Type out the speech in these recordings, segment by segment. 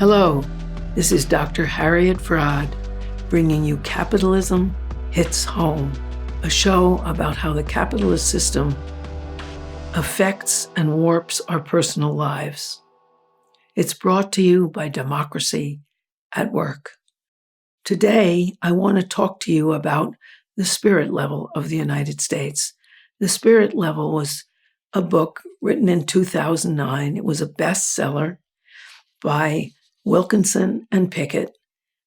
Hello, this is Dr. Harriet Fraad, bringing you Capitalism Hits Home, a show about how the capitalist system affects and warps our personal lives. It's brought to you by Democracy at Work. Today, I want to talk to you about the spirit level of the United States. The Spirit Level was a book written in 2009. It was a bestseller by Wilkinson and Pickett,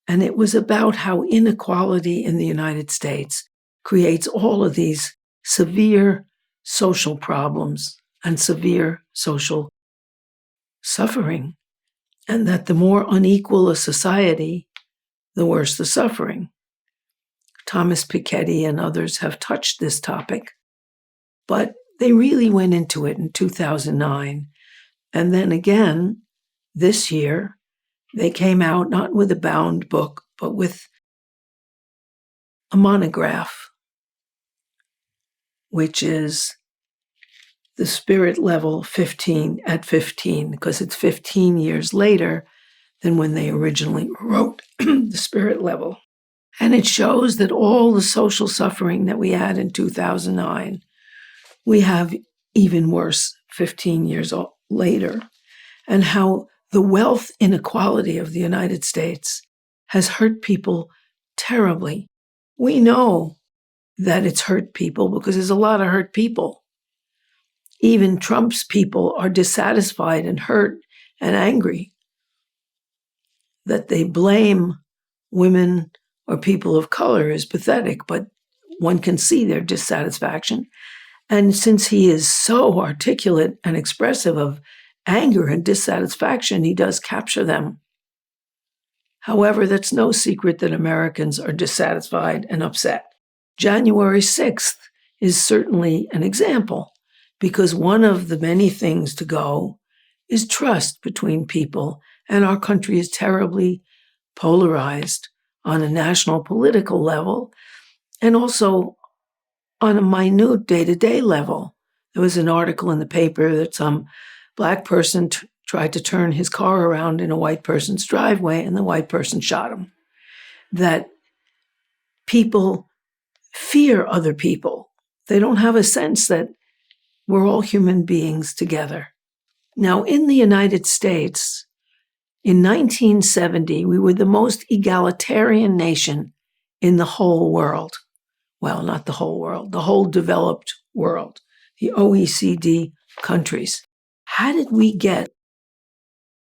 and it was about how inequality in the United States creates all of these severe social problems and severe social suffering, and that the more unequal a society, the worse the suffering. Thomas Pickett and others have touched this topic, but they really went into it in 2009. And then again, this year, they came out not with a bound book, but with a monograph, which is The Spirit Level 15 at 15, because it's 15 years later than when they originally wrote The Spirit Level. And it shows that all the social suffering that we had in 2009, we have even worse 15 years later, and how the wealth inequality of the United States has hurt people terribly. We know that it's hurt people because there's a lot of hurt people. Even Trump's people are dissatisfied and hurt and angry that they blame women or people of color is pathetic, but one can see their dissatisfaction. And since he is so articulate and expressive of anger and dissatisfaction, he does capture them. However, that's no secret that Americans are dissatisfied and upset. January 6th is certainly an example, because one of the many things to go is trust between people, and our country is terribly polarized on a national political level and also on a minute day-to-day level. There was an article in the paper that some Black person tried to turn his car around in a white person's driveway, and the white person shot him. That people fear other people. They don't have a sense that we're all human beings together. Now, in the United States, in 1970, we were the most egalitarian nation in the whole world. Well, not the whole world, the whole developed world, the OECD countries. How did we get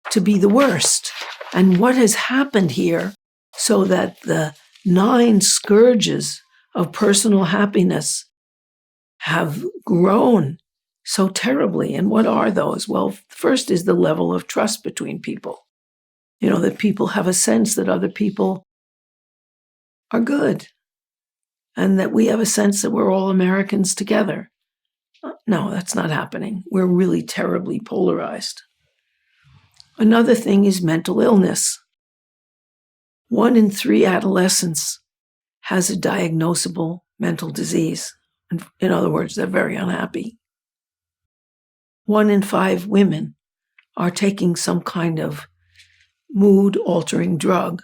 to be the worst? And what has happened here so that the 9 scourges of personal happiness have grown so terribly? And what are those? Well, first is the level of trust between people. You know, that people have a sense that other people are good, and that we have a sense that we're all Americans together. No, that's not happening. We're really terribly polarized. Another thing is mental illness. 1 in 3 adolescents has a diagnosable mental disease. In other words, they're very unhappy. 1 in 5 women are taking some kind of mood-altering drug,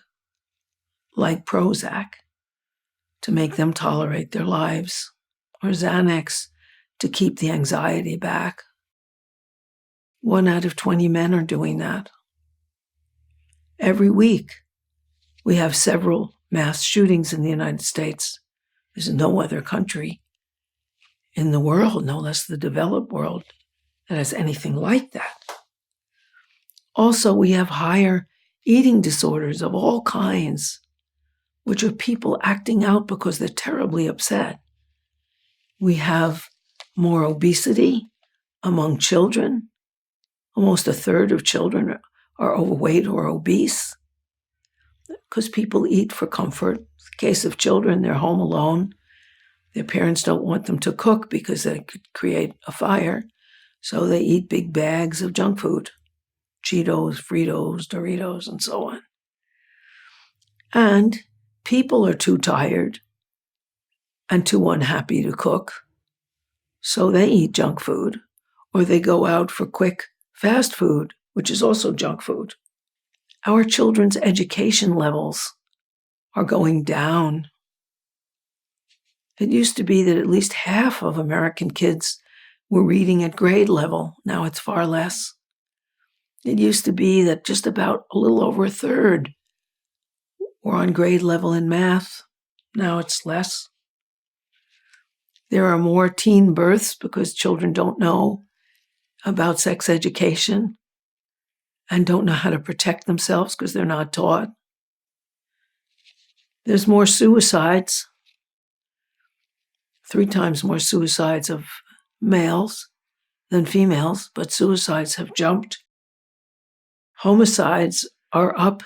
like Prozac, to make them tolerate their lives, or Xanax to keep the anxiety back. 1 out of 20 men are doing that. Every week, we have several mass shootings in the United States. There's no other country in the world, no less the developed world, that has anything like that. Also, we have higher eating disorders of all kinds, which are people acting out because they're terribly upset. We have more obesity among children. Almost a third of children are overweight or obese because people eat for comfort. In the case of children, they're home alone. Their parents don't want them to cook because they could create a fire, so they eat big bags of junk food, Cheetos, Fritos, Doritos, and so on. And people are too tired and too unhappy to cook, so they eat junk food, or they go out for quick fast food, which is also junk food. Our children's education levels are going down. It used to be that at least half of American kids were reading at grade level. Now it's far less. It used to be that just about a little over a third were on grade level in math. Now it's less. There are more teen births because children don't know about sex education and don't know how to protect themselves because they're not taught. There's more suicides, 3 times more suicides of males than females, but suicides have jumped. Homicides are up,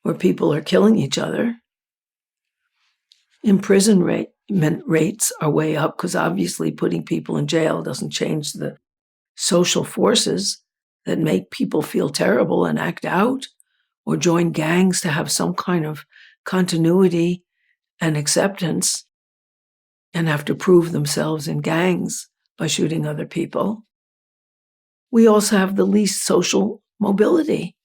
where people are killing each other. Imprisonment rates are way up because obviously putting people in jail doesn't change the social forces that make people feel terrible and act out or join gangs to have some kind of continuity and acceptance and have to prove themselves in gangs by shooting other people. We also have the least social mobility.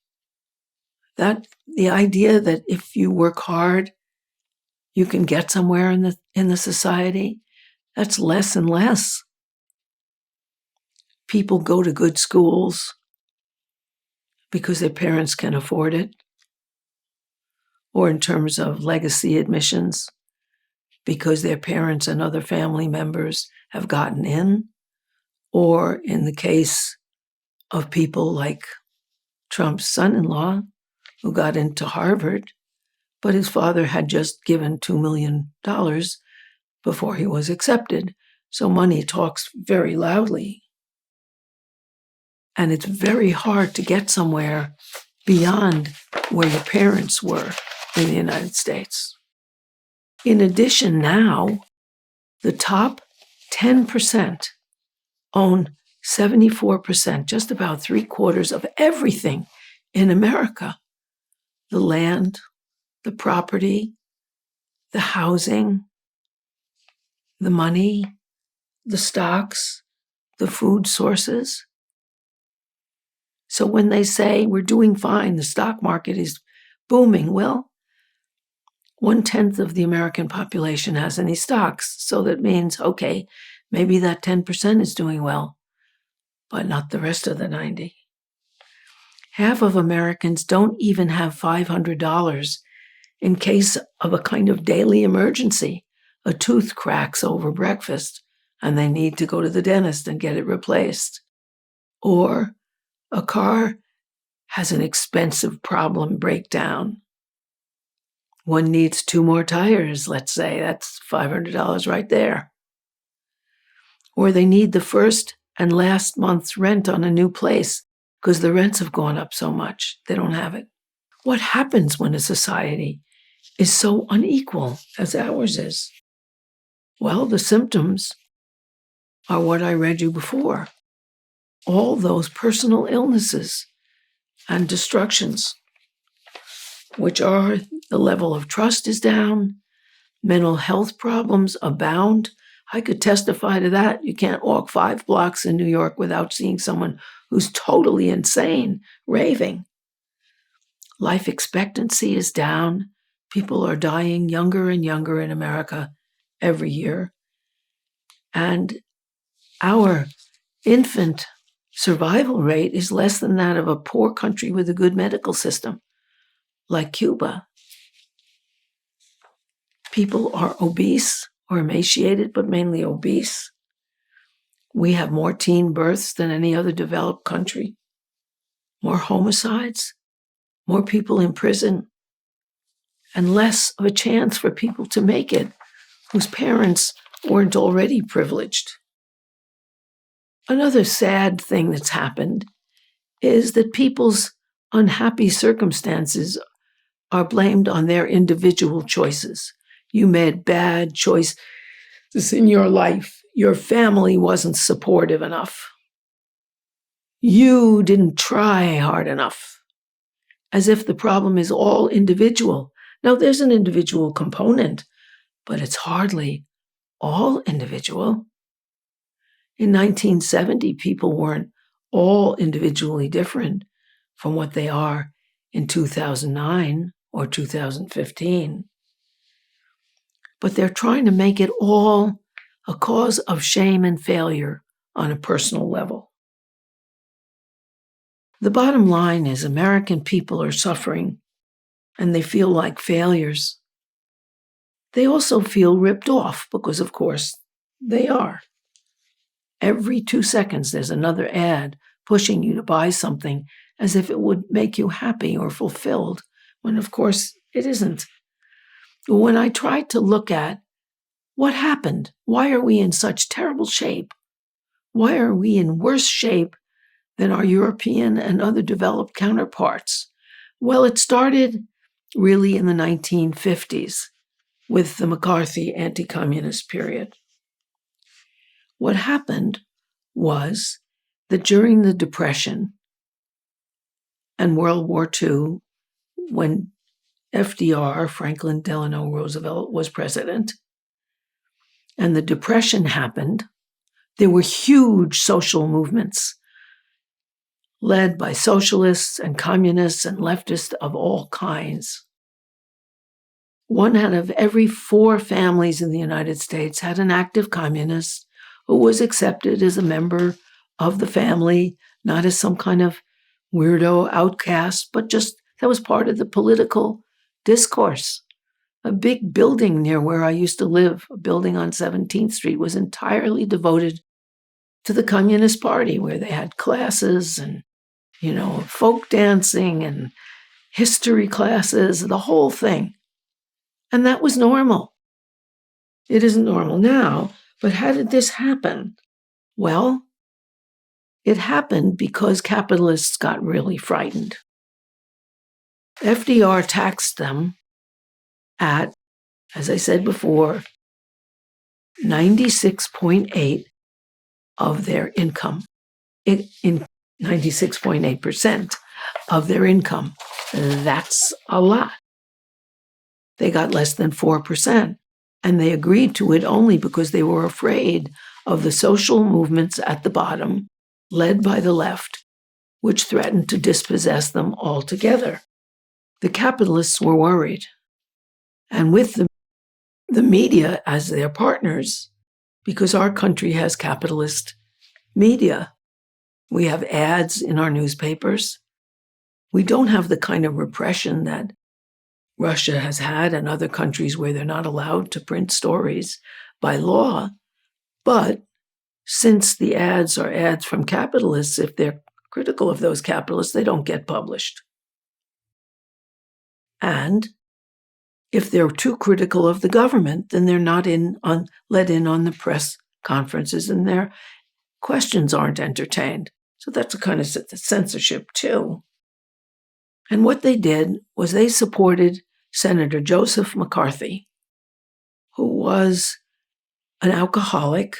That the idea that if you work hard, you can get somewhere in the society, that's less and less. People go to good schools because their parents can afford it, or in terms of legacy admissions, because their parents and other family members have gotten in, or in the case of people like Trump's son-in-law, who got into Harvard, but his father had just given $2 million before he was accepted. So money talks very loudly. And it's very hard to get somewhere beyond where your parents were in the United States. In addition, now, the top 10% own 74%, just about 3/4 of everything in America. The land, the property, the housing, the money, the stocks, the food sources. So when they say we're doing fine, the stock market is booming, well, 1/10 of the American population has any stocks. So that means, okay, maybe that 10% is doing well, but not the rest of the 90. Half of Americans don't even have $500 in case of a kind of daily emergency. A tooth cracks over breakfast and they need to go to the dentist and get it replaced. Or a car has an expensive problem breakdown. One needs 2 more tires, let's say. That's $500 right there. Or they need the first and last month's rent on a new place because the rents have gone up so much. They don't have it. What happens when a society is so unequal as ours is? Well, the symptoms are what I read you before. All those personal illnesses and destructions, which are the level of trust is down, mental health problems abound. I could testify to that. You can't walk 5 blocks in New York without seeing someone who's totally insane, raving. Life expectancy is down. People are dying younger and younger in America every year. And our infant survival rate is less than that of a poor country with a good medical system, like Cuba. People are obese or emaciated, but mainly obese. We have more teen births than any other developed country, more homicides, more people in prison, and less of a chance for people to make it whose parents weren't already privileged. Another sad thing that's happened is that people's unhappy circumstances are blamed on their individual choices. You made bad choices in your life. Your family wasn't supportive enough. You didn't try hard enough. As if the problem is all individual. Now, there's an individual component, but it's hardly all individual. In 1970, people weren't all individually different from what they are in 2009 or 2015. But they're trying to make it all a cause of shame and failure on a personal level. The bottom line is American people are suffering and they feel like failures. They also feel ripped off because, of course, they are. Every 2 seconds, there's another ad pushing you to buy something as if it would make you happy or fulfilled, when, of course, it isn't. When I tried to look at what happened, why are we in such terrible shape? Why are we in worse shape than our European and other developed counterparts? Well, it started really in the 1950s with the McCarthy anti-communist period. What happened was that during the Depression and World War II, when FDR, Franklin Delano Roosevelt, was president, and the Depression happened, there were huge social movements led by socialists and communists and leftists of all kinds. 1 out of every 4 families in the United States had an active communist who was accepted as a member of the family, not as some kind of weirdo outcast, but just that was part of the political discourse. A big building near where I used to live, a building on 17th Street, was entirely devoted to the Communist Party, where they had classes and, folk dancing and history classes, the whole thing. And that was normal. It isn't normal now, but how did this happen? Well, it happened because capitalists got really frightened. FDR taxed them at, as I said before, 96.8 of their income, in 96.8% of their income. That's a lot. They got less than 4%, and they agreed to it only because they were afraid of the social movements at the bottom, led by the left, which threatened to dispossess them altogether. The capitalists were worried. And with the media as their partners, because our country has capitalist media, we have ads in our newspapers. We don't have the kind of repression that Russia has had and other countries where they're not allowed to print stories by law. But since the ads are ads from capitalists, if they're critical of those capitalists, they don't get published. And if they're too critical of the government, then they're not let in on the press conferences and their questions aren't entertained. So that's a kind of censorship too. And what they did was they supported Senator Joseph McCarthy, who was an alcoholic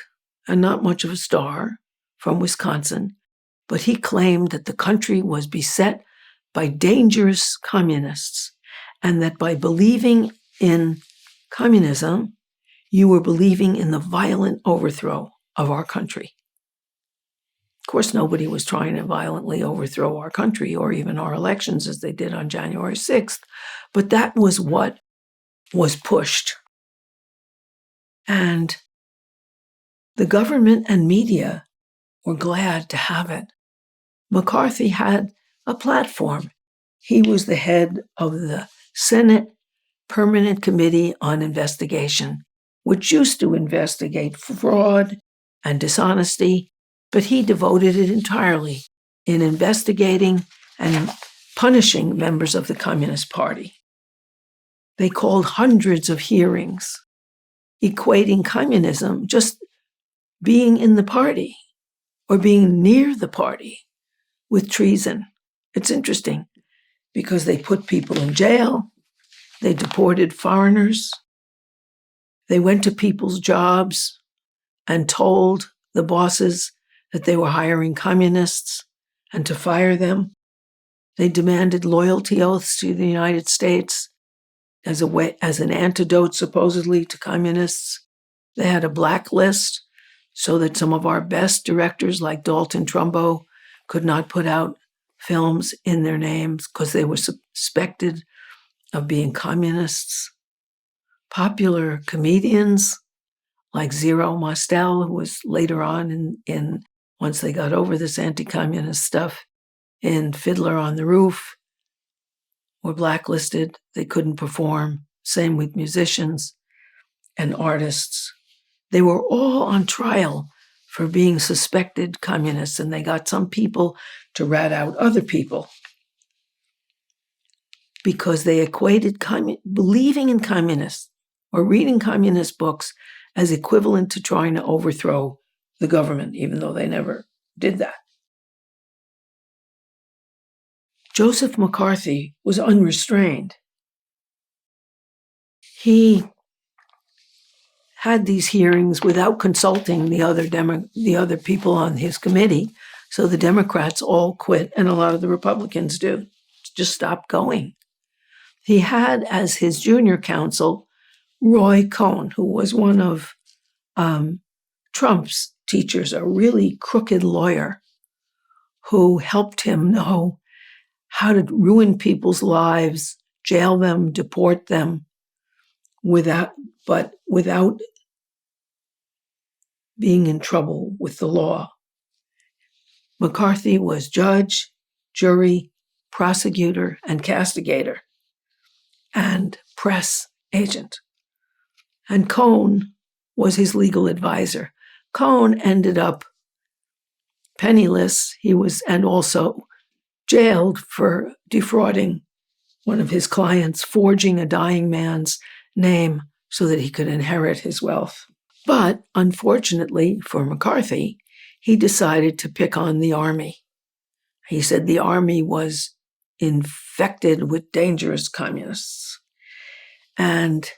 and not much of a star from Wisconsin, but he claimed that the country was beset by dangerous communists and that by believing in communism, you were believing in the violent overthrow of our country. Of course, nobody was trying to violently overthrow our country or even our elections as they did on January 6th, but that was what was pushed. And the government and media were glad to have it. McCarthy had a platform. He was the head of the Senate Permanent Committee on Investigation, which used to investigate fraud and dishonesty, but he devoted it entirely in investigating and punishing members of the Communist Party. They called hundreds of hearings, equating communism just being in the party or being near the party with treason. It's interesting because they put people in jail, they deported foreigners, they went to people's jobs and told the bosses that they were hiring communists and to fire them. They demanded loyalty oaths to the United States as an antidote supposedly to communists. They had a blacklist so that some of our best directors like Dalton Trumbo could not put out films in their names because they were suspected of being communists. Popular comedians like Zero Mostel, who was later on in once they got over this anti-communist stuff, in Fiddler on the Roof, were blacklisted. They couldn't perform. Same with musicians and artists. They were all on trial for being suspected communists, and they got some people to rat out other people because they equated believing in communists or reading communist books as equivalent to trying to overthrow the government, even though they never did that. Joseph McCarthy was unrestrained. He had these hearings without consulting the other people on his committee, so the Democrats all quit, and a lot of the Republicans just stopped going. He had as his junior counsel Roy Cohn, who was one of Trump's teachers, a really crooked lawyer who helped him know how to ruin people's lives, jail them, deport them, without being in trouble with the law. McCarthy was judge, jury, prosecutor, and castigator, and press agent. And Cohn was his legal advisor. Cohn ended up penniless. He was, and also jailed for defrauding one of his clients, forging a dying man's name so that he could inherit his wealth. But unfortunately for McCarthy, he decided to pick on the army. He said the army was infected with dangerous communists. And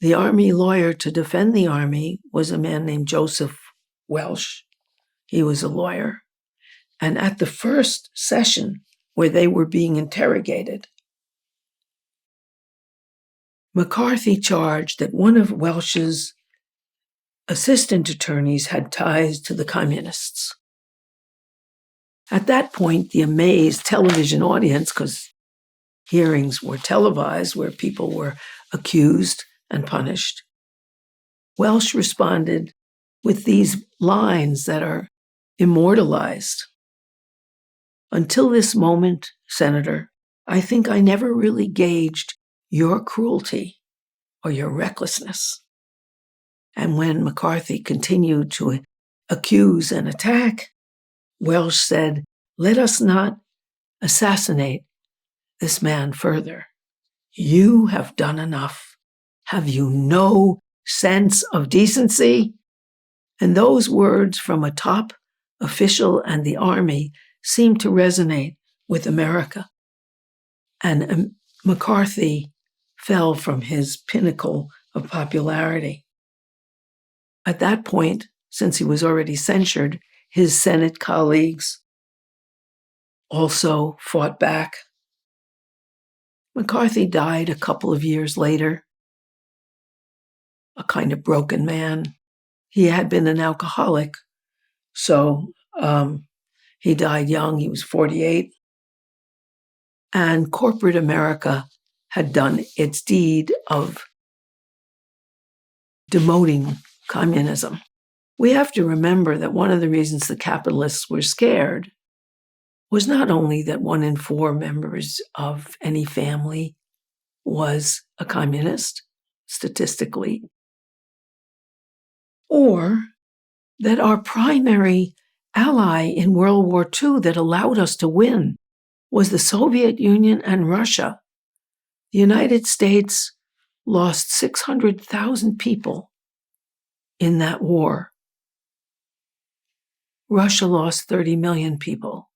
the army lawyer to defend the army was a man named Joseph Welsh. He was a lawyer. And at the first session where they were being interrogated, McCarthy charged that one of Welsh's assistant attorneys had ties to the communists. At that point, the amazed television audience, because hearings were televised where people were accused and punished, Welsh responded with these lines that are immortalized. Until this moment, Senator, I think I never really gauged your cruelty or your recklessness. And when McCarthy continued to accuse and attack, Welsh said, let us not assassinate this man further. You have done enough. Have you no sense of decency? And those words from a top official and the army seemed to resonate with America. And McCarthy fell from his pinnacle of popularity. At that point, since he was already censured, his Senate colleagues also fought back. McCarthy died a couple of years later, a kind of broken man. He had been an alcoholic, so he died young. He was 48. And corporate America had done its deed of demoting communism. We have to remember that one of the reasons the capitalists were scared was not only that 1 in 4 members of any family was a communist, statistically, or that our primary ally in World War II that allowed us to win was the Soviet Union and Russia. The United States lost 600,000 people in that war. Russia lost 30 million people.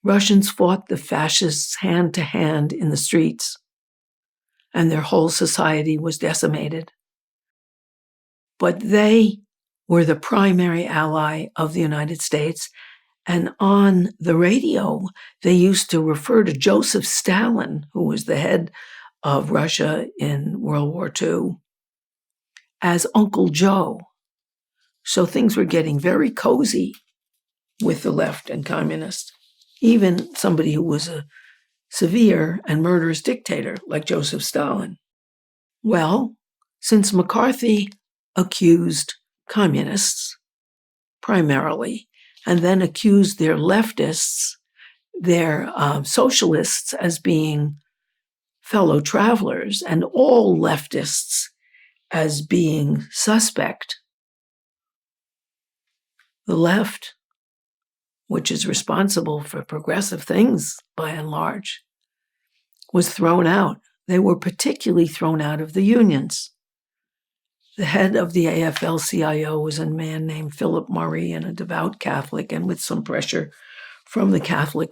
Russians fought the fascists hand to hand in the streets, and their whole society was decimated. But they were the primary ally of the United States, and on the radio, they used to refer to Joseph Stalin, who was the head of Russia in World War II, as Uncle Joe. So things were getting very cozy with the left and communists. even somebody who was a severe and murderous dictator like Joseph Stalin. Well, since McCarthy accused communists primarily, and then accused their leftists, their socialists as being fellow travelers, and all leftists as being suspect, the left, which is responsible for progressive things by and large, was thrown out. They were particularly thrown out of the unions. The head of the AFL-CIO was a man named Philip Murray, and a devout Catholic, and with some pressure from the Catholic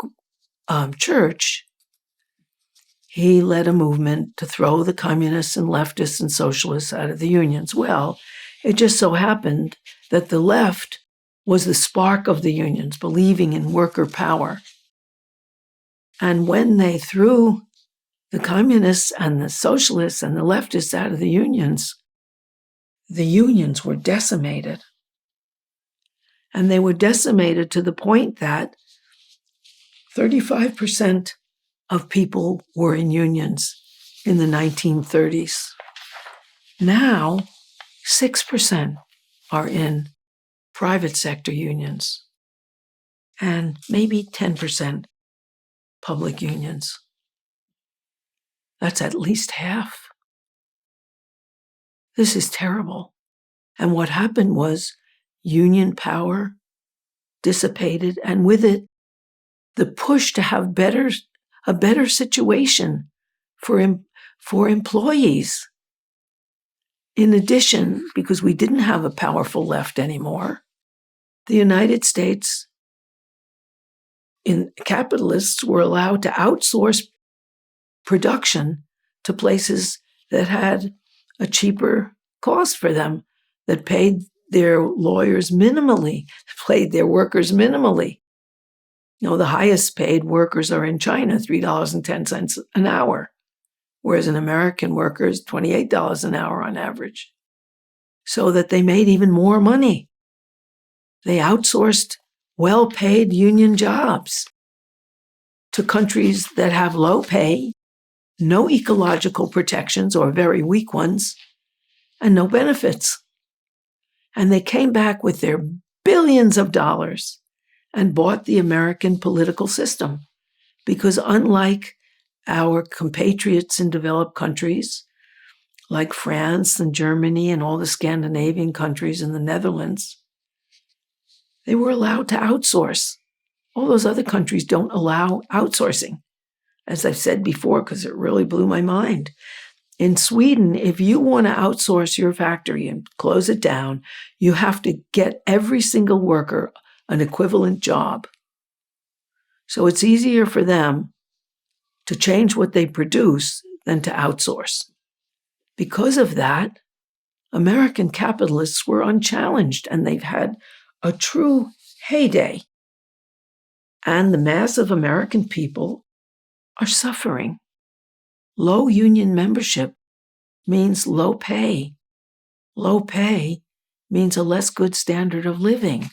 Church, he led a movement to throw the communists and leftists and socialists out of the unions. Well, it just so happened that the left was the spark of the unions, believing in worker power. And when they threw the communists and the socialists and the leftists out of the unions were decimated. And they were decimated to the point that 35% of people were in unions in the 1930s. Now, 6% are in private sector unions, and maybe 10% public unions. That's at least half. This is terrible. And what happened was union power dissipated, and with it, the push to have a better situation for employees. In addition, because we didn't have a powerful left anymore, the United States capitalists were allowed to outsource production to places that had a cheaper cost for them, that paid their lawyers minimally, paid their workers minimally. The highest paid workers are in China, $3.10 an hour, whereas an American worker is $28 an hour on average. So that they made even more money. They outsourced well-paid union jobs to countries that have low pay, no ecological protections or very weak ones, and no benefits. And they came back with their billions of dollars and bought the American political system. Because unlike our compatriots in developed countries, like France and Germany and all the Scandinavian countries and the Netherlands, they were allowed to outsource. All those other countries don't allow outsourcing, as I've said before, because it really blew my mind. In Sweden, if you want to outsource your factory and close it down, you have to get every single worker an equivalent job. So it's easier for them to change what they produce than to outsource. Because of that, American capitalists were unchallenged, and they've had a true heyday. And the mass of American people are suffering. Low union membership means low pay. Low pay means a less good standard of living.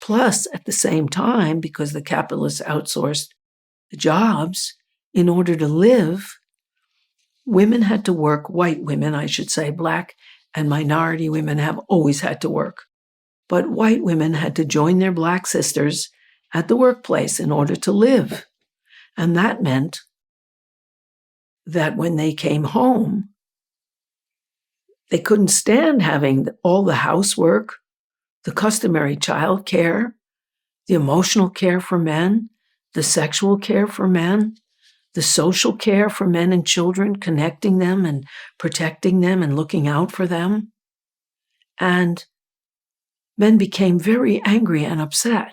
Plus, at the same time, because the capitalists outsourced the jobs, in order to live, women had to work, white women, I should say, black and minority women have always had to work. But white women had to join their black sisters at the workplace in order to live. And that meant that when they came home, they couldn't stand having all the housework, the customary child care, the emotional care for men, the sexual care for men, the social care for men and children, connecting them and protecting them and looking out for them. And men became very angry and upset.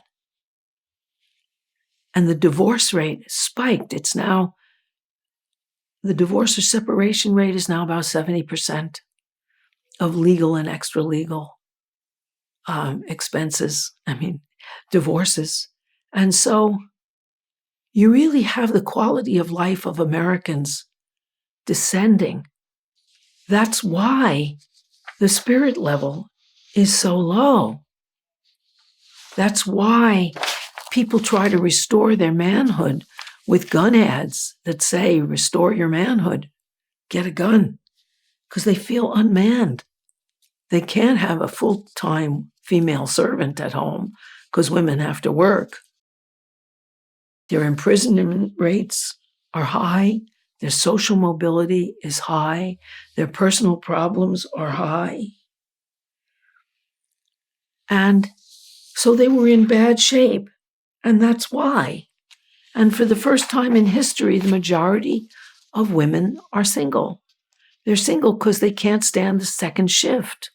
And the divorce rate spiked. The divorce or separation rate is now about 70% of legal and extra legal expenses. Divorces. And so you really have the quality of life of Americans descending. That's why the spirit level is so low. That's why people try to restore their manhood with gun ads that say, restore your manhood, get a gun, because they feel unmanned. They can't have a full-time female servant at home because women have to work. Their imprisonment rates are high. Their social mobility is high. Their personal problems are high. And so they were in bad shape. And that's why. And for the first time in history, the majority of women are single. They're single because they can't stand the second shift.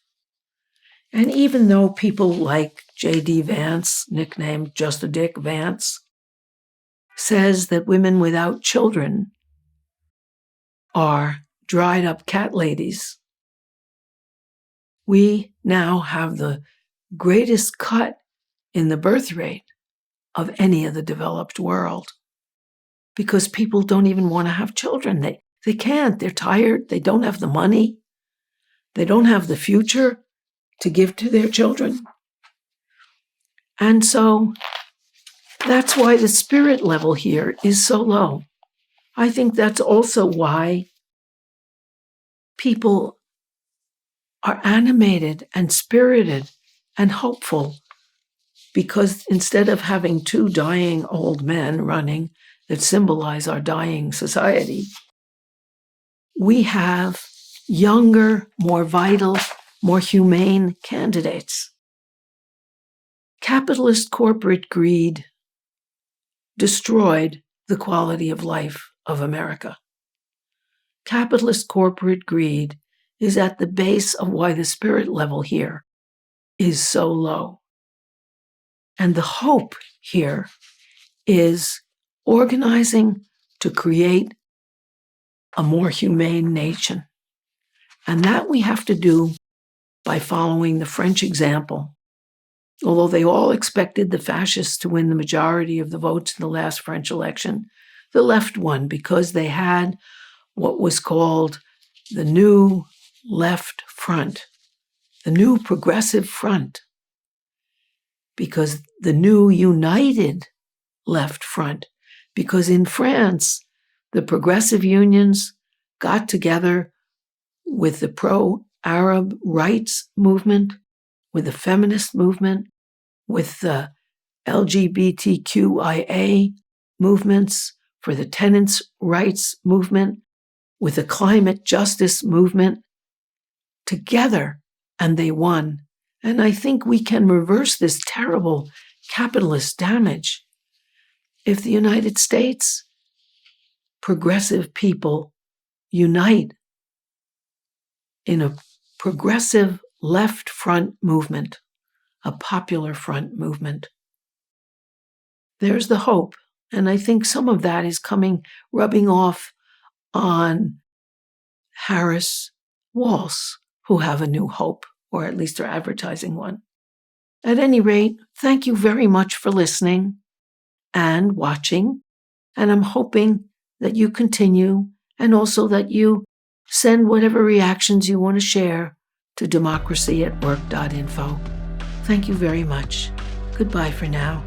And even though people like J.D. Vance, nicknamed Just a Dick Vance, says that women without children are dried up cat ladies, we now have the greatest cut in the birth rate of any of the developed world because people don't even want to have children. They can't. They're tired. They don't have the money. They don't have the future to give to their children. And so that's why the spirit level here is so low. I think that's also why people are animated and spirited and hopeful, because instead of having two dying old men running that symbolize our dying society, we have younger, more vital, more humane candidates. Capitalist corporate greed destroyed the quality of life of America. Capitalist corporate greed is at the base of why the spirit level here is so low. And the hope here is organizing to create a more humane nation. And that we have to do by following the French example. Although they all expected the fascists to win the majority of the votes in the last French election, the left won because they had what was called the new left front, the new progressive front, because the new united left front, because in France, the progressive unions got together with the pro-Arab rights movement, with the feminist movement, with the LGBTQIA movements, for the tenants' rights movement, with the climate justice movement, together, and they won. And I think we can reverse this terrible capitalist damage if the United States progressive people unite in a progressive left front movement, a popular front movement. There's the hope, and I think some of that is rubbing off on Harris Walsh, who have a new hope, or at least are advertising one. At any rate, thank you very much for listening and watching, and I'm hoping that you continue, and also that you send whatever reactions you want to share to democracy@work.info. Thank you very much. Goodbye for now.